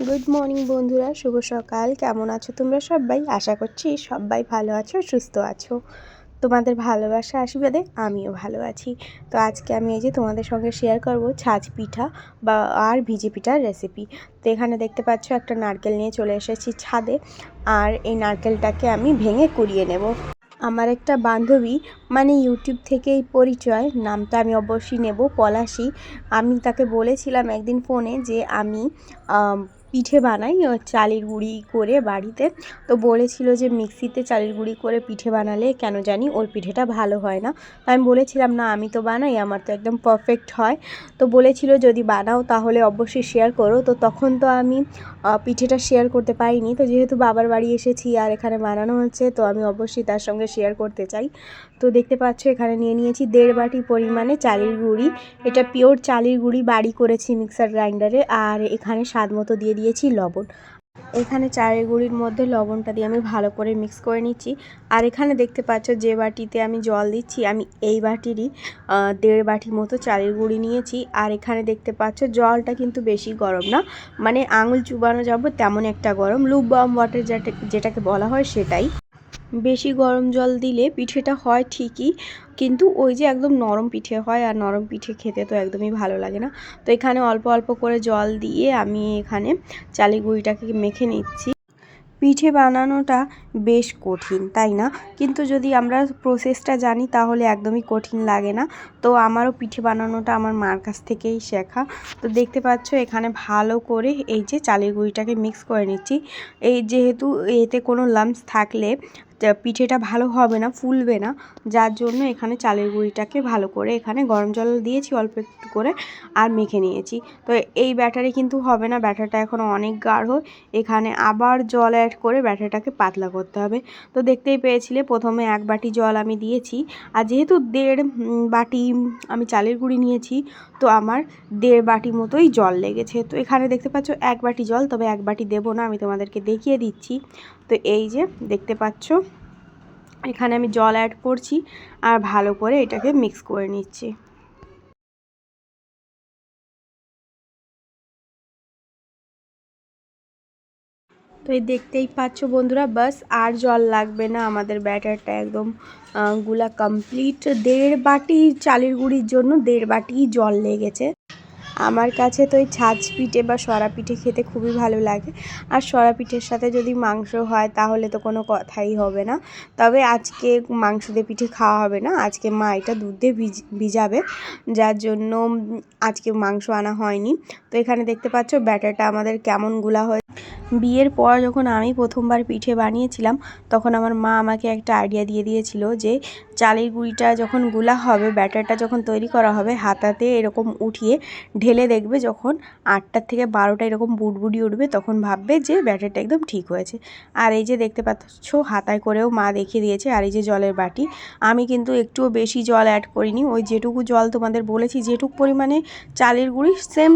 Good morning বন্ধুরা, শুভ সকাল। কেমন আছো তোমরা সবাই? আশা করছি সবাই ভালো আছো, সুস্থ আছো। তোমাদের ভালোবাসা আশীর্বাদে আমিও ভালো আছি। তো আজকে আমি এই যে তোমাদের সঙ্গে শেয়ার করব ছাঁচ পিঠা আর ভিজে পিঠার রেসিপি। তো এখানে দেখতে পাচ্ছ একটা নারকেল নিয়ে চলে এসেছি ছাদে, আর এই নারকেলটাকে আমি ভেঙে কুড়িয়ে নেব। আমার একটা বান্ধবী, মানে ইউটিউব থেকেই পরিচয়, নামটা আমি অবশ্যই নেব, পলাশী। আমি তাকে বলেছিলাম একদিন ফোনে যে আমি পিঠে বানাই চালের গুঁড়ি করে বাড়িতে। তো বলেছিল যে মিক্সিতে চালের গুঁড়ি করে পিঠে বানালে কেন জানি ওর পিঠেটা ভালো হয় না। তো আমি বলেছিলাম না, আমি তো বানাই, আমার তো একদম পারফেক্ট হয়। তো বলেছিল যদি বানাও তাহলে অবশ্যই শেয়ার করো। তো তখন তো আমি পিঠেটা শেয়ার করতে পারিনি। তো যেহেতু বাবার বাড়ি এসেছি আর এখানে বানানো হচ্ছে, তো আমি অবশ্যই তার সঙ্গে শেয়ার করতে চাই। তো দেখতে পাচ্ছ এখানে নিয়ে নিয়েছি 1.5 বাটি পরিমাণে চালের গুঁড়ি। এটা পিওর চালের গুঁড়ি, বাড়ি করেছি মিক্সার গ্রাইন্ডারে। আর এখানে স্বাদ মতো দিয়ে দিয়েছি লবণ। এখানে চালের গুঁড়ির মধ্যে লবণটা দিয়ে আমি ভালো করে মিক্স করে নিচ্ছি। আর এখানে দেখতে পাচ্ছ যে বাটিতে আমি জল দিচ্ছি, আমি এই বাটিরই 1.5 বাটি মতো চালের গুঁড়ি নিয়েছি। আর এখানে দেখতে পাচ্ছ জলটা কিন্তু বেশি গরম না, মানে আঙুল চুবানো যাবে তেমন একটা গরম, লুকওয়ার্ম ওয়াটার যেটাকে বলা হয় সেটাই। বেশি গরম জল দিলে পিঠেটা হয় ঠিকই, কিন্তু ওই যে একদম নরম পিঠে হয়, আর নরম পিঠে খেতে তো একদমই ভালো লাগে না। তো এখানে অল্প অল্প করে জল দিয়ে আমি এখানে চালের গুঁড়িটাকে মেখে নিচ্ছি। পিঠে বানানোটা বেশ কঠিন, তাই না? কিন্তু যদি আমরা প্রসেসটা জানি তাহলে একদমই কঠিন লাগে না। তো আমারও পিঠে বানানোটা আমার মার কাছ থেকেই শেখা। তো দেখতে পাচ্ছ এখানে ভালো করে এই যে চালের গুঁড়িটাকে মিক্স করে নিচ্ছি। এই যেহেতু এতে কোনো লাম্পস থাকলে পিঠেটা ভালো হবে না, ফুলবে না, যার জন্য এখানে চালের গুঁড়িটাকে ভালো করে এখানে গরম জল দিয়েছি অল্প একটু করে, আর মেখে নিয়েছি। তো এই ব্যাটারে কিন্তু হবে না, ব্যাটারটা এখন অনেক গাঢ়, এখানে আবার জল অ্যাড করে ব্যাটারটাকে পাতলা করতে হবে। তো দেখতেই পেয়েছিলে প্রথমে 1 বাটি জল আমি দিয়েছি, আর যেহেতু 1.5 বাটি আমি চালের গুঁড়ি নিয়েছি, তো আমার 1.5 বাটি মতোই জল লেগেছে। তো এখানে দেখতে পাচ্ছ 1 বাটি জল, তবে 1 বাটি দেবো না, আমি তোমাদেরকে দেখিয়ে দিচ্ছি। তো এই যে দেখতে পাচ্ছ এখানে আমি জল অ্যাড করছি আর ভালো করে এটাকে মিক্স করে নিচ্ছি। তো এই দেখতেই পাচ্ছ বন্ধুরা, বাস আর জল লাগবে না, আমাদের ব্যাটারটা একদম গুলা কমপ্লিট। 1.5 বাটি চালের গুঁড়ির জন্য 1.5 বাটি জল লেগেছে। আমার কাছে তো এই ছাঁচ পিঠে বা সরা পিঠে খেতে খুবই ভালো লাগে, আর সরা পিঠের সাথে যদি মাংস হয় তাহলে তো কোনো কথাই হবে না। তবে আজকে মাংস দিয়ে পিঠে খাওয়া হবে না, আজকে মা এটা দুধ দিয়ে ভিজাবে, যার জন্য আজকে মাংস আনা হয়নি। তো এখানে দেখতে পাচ্ছ ব্যাটারটা আমাদের কেমন গুলা হয়। বিয়ের পর যখন আমি প্রথমবার পিঠে বানিয়েছিলাম, তখন আমার মা আমাকে একটা আইডিয়া দিয়ে দিয়েছিল যে চালের গুঁড়িটা যখন গুলা হবে, ব্যাটারটা যখন তৈরি করা হবে, হাতাতে এরকম উঠিয়ে ঢেলে দেখবে, যখন 8টার থেকে 12টা এরকম বুটবুটি উঠবে, তখন ভাববে যে ব্যাটারটা একদম ঠিক হয়েছে। আর এই যে দেখতে পাচ্ছ হাতায় করেও মা দেখিয়ে দিয়েছে। আর এই যে জলের বাটি, আমি কিন্তু একটুও বেশি জল অ্যাড করিনি, ওই যেটুকু জল তোমাদের বলেছি যেটুক পরিমাণে চালের গুঁড়ি সেম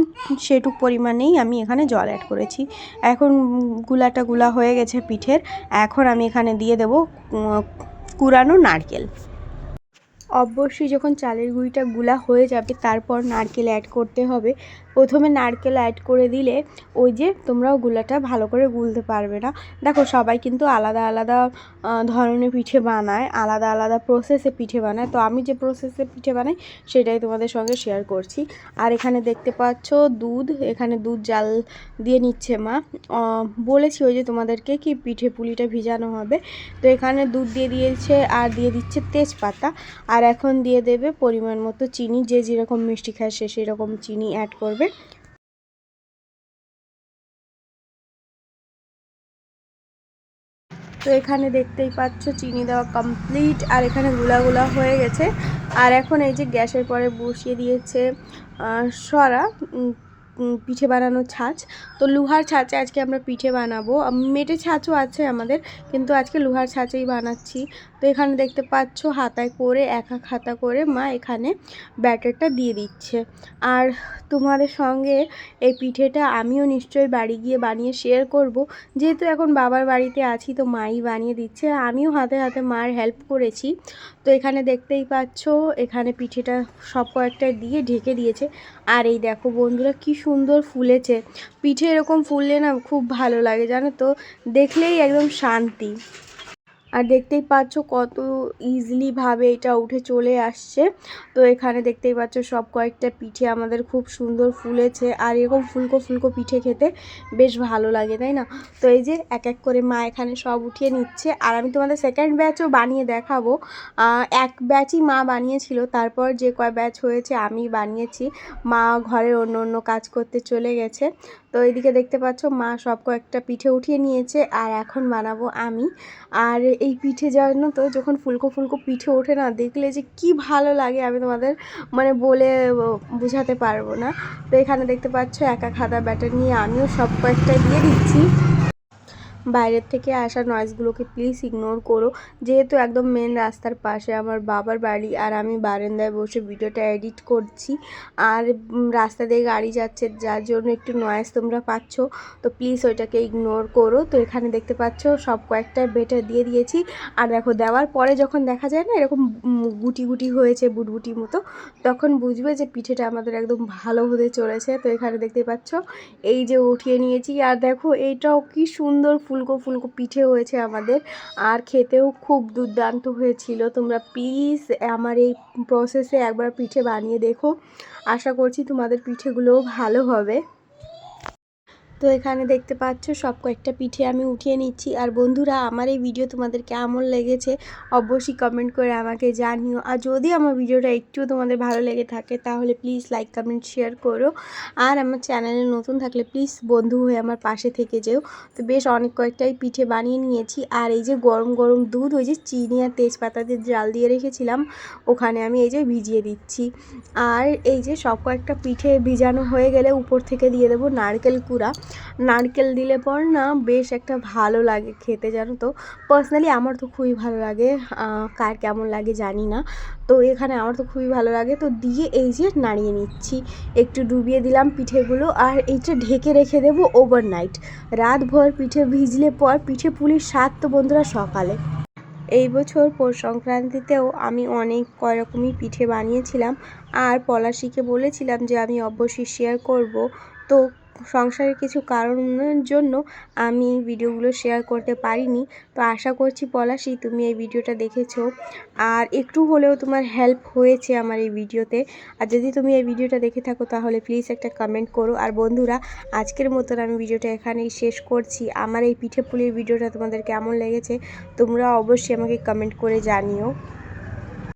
সেটুক পরিমাণেই আমি এখানে জল অ্যাড করেছি। এখন গুলাটা গুলা হয়ে গেছে পিঠের, এখন আমি এখানে দিয়ে দেব কুড়ানো নারকেল। অবশ্যই যখন চালের গুঁড়িটা গুলা হয়ে যাবে তারপর নারকেল অ্যাড করতে হবে। প্রথমে নারকেল অ্যাড করে দিলে ওই যে তোমরাও গুলাটা ভালো করে গুলতে পারবে না। দেখো সবাই কিন্তু আলাদা আলাদা ধরনের পিঠে বানায়, আলাদা আলাদা প্রসেসে পিঠে বানায়। তো আমি যে প্রসেসে পিঠে বানাই সেটাই তোমাদের সঙ্গে শেয়ার করছি। আর এখানে দেখতে পাচ্ছ দুধ, এখানে দুধ জাল দিয়ে নিচ্ছে মা। বলেছি ওই যে তোমাদেরকে কি পিঠে পুলিটা ভিজানো হবে। তো এখানে দুধ দিয়ে দিয়েছে আর দিয়ে দিচ্ছে তেজপাতা। আর এখন দিয়ে দেবে পরিমাণ মতো চিনি, যে যেরকম মিষ্টি খায় সে সেরকম চিনি অ্যাড করবে। তো এখানে দেখতেই পাচ্ছ চিনি দেওয়া কমপ্লিট, আর এখানে গুলা হয়ে গেছে। আর এখন এই যে গ্যাসের পরে বসিয়ে দিয়েছে সরা পিঠে বানানোর ছাঁচ। তো লোহার ছাঁচে আজকে আমরা পিঠে বানাবো, মেটে ছাঁচও আছে আমাদের, কিন্তু আজকে লোহার ছাঁচেই বানাচ্ছি। তো এখানে দেখতে পাচ্ছ হাতায় করে এক এক হাতা করে মা এখানে ব্যাটারটা দিয়ে দিচ্ছে। আর তোমাদের সঙ্গে এই পিঠেটা আমিও নিশ্চয়ই বাড়ি গিয়ে বানিয়ে শেয়ার করব, যেহেতু এখন বাবার বাড়িতে আছি তো মাই বানিয়ে দিচ্ছে, আমিও হাতে হাতে মার হেল্প করেছি। তো এখানে দেখতেই পাচ্ছ এখানে পিঠেটা সব কয়েকটা দিয়ে ঢেকে দিয়েছে। আর এই দেখো বন্ধুরা কি সুন্দর ফুলেছে। পিঠে এরকম ফুললে না খুব ভালো লাগে জানো তো, দেখলেই একদম শান্তি। আর দেখতেই পাচ্ছ কত ইজিলিভাবে এটা উঠে চলে আসছে। তো এখানে দেখতেই পাচ্ছ সব কয়েকটা পিঠে আমাদের খুব সুন্দর ফুলেছে। আর এরকম ফুলকো ফুলকো পিঠে খেতে বেশ ভালো লাগে, তাই না? তো এই যে এক এক করে মা এখানে সব উঠিয়ে নিচ্ছে। আর আমি তোমাদের সেকেন্ড ব্যাচও বানিয়ে দেখাবো। এক ব্যাচই মা বানিয়েছিল, তারপর যে কয় ব্যাচ হয়েছে আমি বানিয়েছি। মা ঘরের অন্য অন্য কাজ করতে চলে গেছে। তো এইদিকে দেখতে পাচ্ছ মা সব কয়েকটা পিঠে উঠিয়ে নিয়েছে আর এখন বানাবো আমি। আর এই পিঠে জানো তো যখন ফুলকো ফুলকো পিঠে ওঠে না, দেখলে যে কি ভালো লাগে আমি তোমাদের মানে বলে বোঝাতে পারবো না। তো এখানে দেখতে পাচ্ছ এক এক হাতা ব্যাটার নিয়ে আমিও সব কয়েকটা দিয়ে দিচ্ছি। বাইরের থেকে আসা নয়েজগুলোকে প্লিজ ইগনোর করো, যেহেতু একদম মেন রাস্তার পাশে আমার বাবার বাড়ি আর আমি বারান্দায় বসে ভিডিওটা এডিট করছি। আর রাস্তা দিয়ে গাড়ি যাচ্ছে যার জন্য একটু নয়েজ তোমরা পাচ্ছ, তো প্লিজ ওইটাকে ইগনোর করো। তো এখানে দেখতে পাচ্ছ সব কয়েকটা বেটার দিয়ে দিয়েছি। আর দেখো দেওয়ার পরে যখন দেখা যায় না এরকম গুটি গুটি হয়েছে বুটবুটির মতো, তখন বুঝবে যে পিঠেটা আমাদের একদম ভালো হতে চলেছে। তো এখানে দেখতে পাচ্ছ এই যে উঠিয়ে নিয়েছি। আর দেখো এইটাও কি সুন্দর ফুলকো ফুলকো পিঠে হয়েছে আমাদের, আর খেতেও খুব দুর্দান্ত হয়েছিল। তোমরা প্লিজ আমার এই প্রসেসে একবার পিঠে বানিয়ে দেখো, আশা করছি তোমাদের পিঠেগুলোও ভালো হবে। তো এখানে দেখতে পাচ্ছ সব কয়েকটা পিঠে আমি উঠিয়ে নিচ্ছি। আর বন্ধুরা আমার এই ভিডিও তোমাদের কেমন লেগেছে অবশ্যই কমেন্ট করে আমাকে জানিও। আর যদি আমার ভিডিওটা একটু তোমাদের ভালো লেগে থাকে তাহলে প্লিজ লাইক কমেন্ট শেয়ার করো। আর আমার চ্যানেলে নতুন থাকলে প্লিজ বন্ধু হয়ে আমার পাশে থেকে যেও। তো বেশ অনেক কয়েকটাই পিঠে বানিয়ে নিয়েছি। আর এই যে গরম গরম দুধ, ওই যে চিনি আর তেজপাতা দিয়ে জাল দিয়ে রেখেছিলাম, ওখানে আমি এই যে ভিজিয়ে দিচ্ছি। আর এই যে সব কয়েকটা পিঠে ভিজানো হয়ে গেলে উপর থেকে দিয়ে দেবো নারকেল কুড়া। নারকেল দিলে পর না বেশ একটা ভালো লাগে খেতে, জানো তো। পার্সোনালি আমার তো খুবই ভালো লাগে, কার কেমন লাগে জানি না। তো এখানে আমার তো খুবই ভালো লাগে। তো দিয়ে এই যে নাড়িয়ে নিচ্ছি, একটু ডুবিয়ে দিলাম পিঠেগুলো। আর এইটা ঢেকে রেখে দেবো ওভারনাইট। রাতভর পিঠে ভিজলে পর পিঠে পুলির স্বাদ তো বন্ধুরা সকালে। এই বছর পৌষ সংক্রান্তিতেও আমি অনেক কয়রকমই পিঠে বানিয়েছিলাম। আর পলাশিকে বলেছিলাম যে আমি অবশ্যই শেয়ার করব। তো সংসারের কিছু কারণের জন্য আমি ভিডিওগুলো শেয়ার করতে পারিনি। তো আশা করছি পলাশি তুমি এই ভিডিওটা দেখেছো আর একটু হলেও তোমার হেল্প হয়েছে আমার এই ভিডিওতে। আর যদি তুমি এই ভিডিওটা দেখে থাকো তাহলে প্লিজ একটা কমেন্ট করো। আর বন্ধুরা আজকের মতন আমি ভিডিওটা এখানেই শেষ করছি। আমার এই পিঠে পুলির ভিডিওটা তোমাদের কেমন লেগেছে তোমরা অবশ্যই আমাকে কমেন্ট করে জানিও।